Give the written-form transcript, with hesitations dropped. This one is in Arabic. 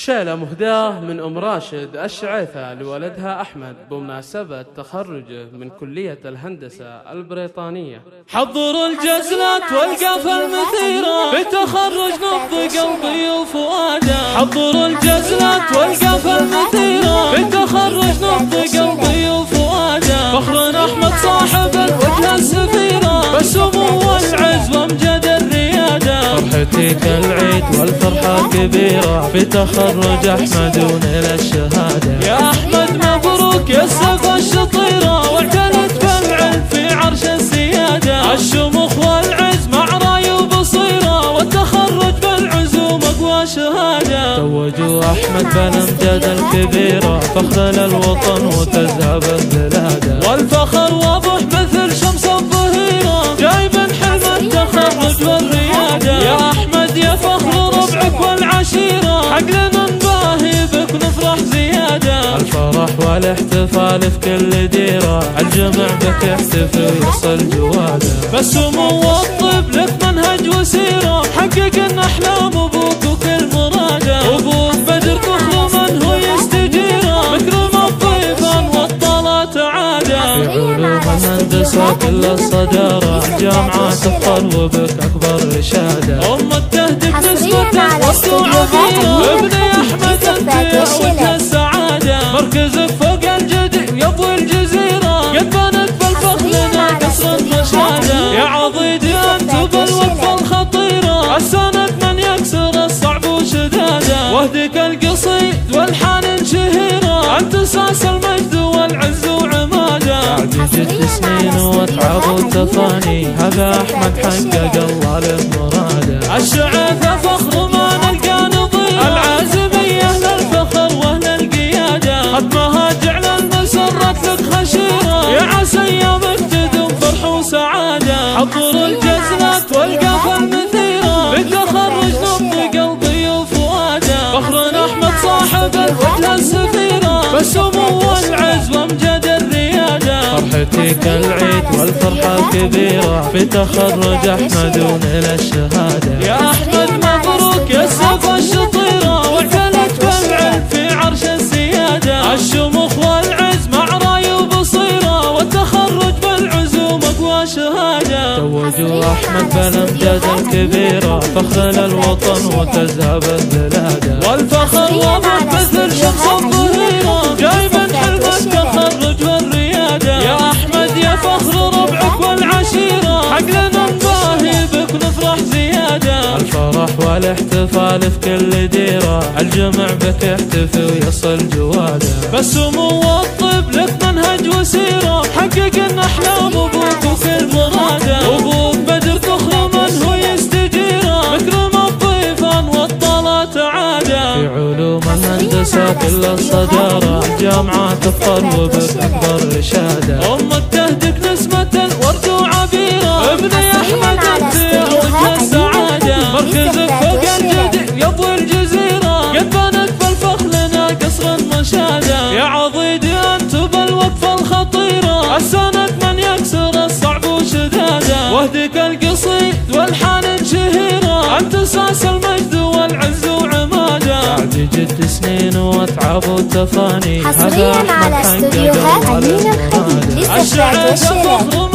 شيلة مهداة من أم راشد الشعيثة لولدها أحمد بمناسبة تخرجه من كلية الهندسة البريطانية. حضر الجزلات والقاف المثيرة بتخرج نبض قلبي وفؤاده. حضر الجزلات والقاف المثيرة بتخرج نبض قلبي وفؤاده. فخر أحمد صاحب الوجهة السفيرة بالسمو والعز وامجد الريادة. فرحتي كالعيد والفرحة كبيرة بتخرج أحمد ونيل الشهادة. يا أحمد مبروك يا السفة الشطيرة واعتنت بالعلم في عرش السيادة. الشموخ والعز مع راي وبصيرة والتخرج بالعزوم أقوى شهادة. توجوا أحمد بالأمجاد الكبيرة فخر للوطن وتذهب البلادة. والفخر واضح مثل شمس الظهيرة جايب حلم التخرج والريادة. يا أحمد يا فخر ربعك والعشيرة حق لنا نباهي بك نفرح زيادة. الفرح والاحتفال في كل ديرة الجمع بك يحتفل ويصل جواده. بالسمو والطيب لك منهج وسيرة حقق أحلام أبوك وكل مراده. أبوك بدر كخل من هو يستجيره مكرم الضيفان والطلات عاده. في علوم الهندسة كل الصدارة الجامعة تفخر وبك أكبر رشادة. أم التهدك نسبة وصل عبيرة ابني أحمد أنت وجه السعادة. مركزك فوق الجدي ويبوي الجزيرة قد بنت بالفخر لنا قصر الرشادة. يا عضيدي أنت بالوقفة الخطيرة السند من يكسر الصعب وشدادة. وهدك القصيد والحان شهيرة أنت أساس المجد والعز وعمادة. بعد 6 سنين وتعب وتفاني هذا أحمد حقق الله له مراده. الشعيثة فخر ما نلقى نظير العازمية للفخر واهل القيادة. ختمها جعل المسرة لك خشيرة يا عسى ايامك تدوم فرح وسعادة. حضر الجزلات والقاف المثيرة بتخرج نبض قلبي وفؤاده. فخر أحمد صاحب الوجهة السفيرة بالسمو والعز وامجد الريادة. فرحتي كالعيد والفرحة كبيرة بتخرج أحمد ونيل الشهادة. يا أحمد مبروك يا السفة الشطيرة واعتنت بالعلم في عرش السيادة. الشموخ والعز مع راي وبصيرة والتخرج بالعزوم أقوى شهادة. توجوا أحمد بالأمجاد الكبيرة فخر للوطن وتذهب البلادة. والفخر واضح مثل شمس الظهيرة جايب حلم التخرج والريادة. يا أحمد يا فخر ربعك والعشيرة حق لنا نباهي بك نفرح زيادة. الفرح والاحتفال في كل ديرة الجمع بك يحتفل ويصل جواده. بالسمو والطيب لك منهج وسيرة حقق أحلام أبوك وكل مراده. أبوك بدر كخل من هو يستجيره مكرم الضيفان والطلات عاده. في علوم الهندسة كل الصدارة الجامعة تفخر وبك أكبر رشادة. أم التهدك نسمة الورد وعبيرة ابني أحمد أنت وجه السعادة. مركزك فوق الجدي ويبوي الجزيرة قد بنت بالفخر لنا قصر المشادة. يا عضيدي أنت بالوقفة الخطيرة السند من يكسر الصعب وشدادة. وهدك القصيد والحان شهيرة أنت أساس المجد والعز وعمادة. بعد 6 سنين وتعب وتفاني هذا أحمد حقق الله له مراده. الشعيثة فخر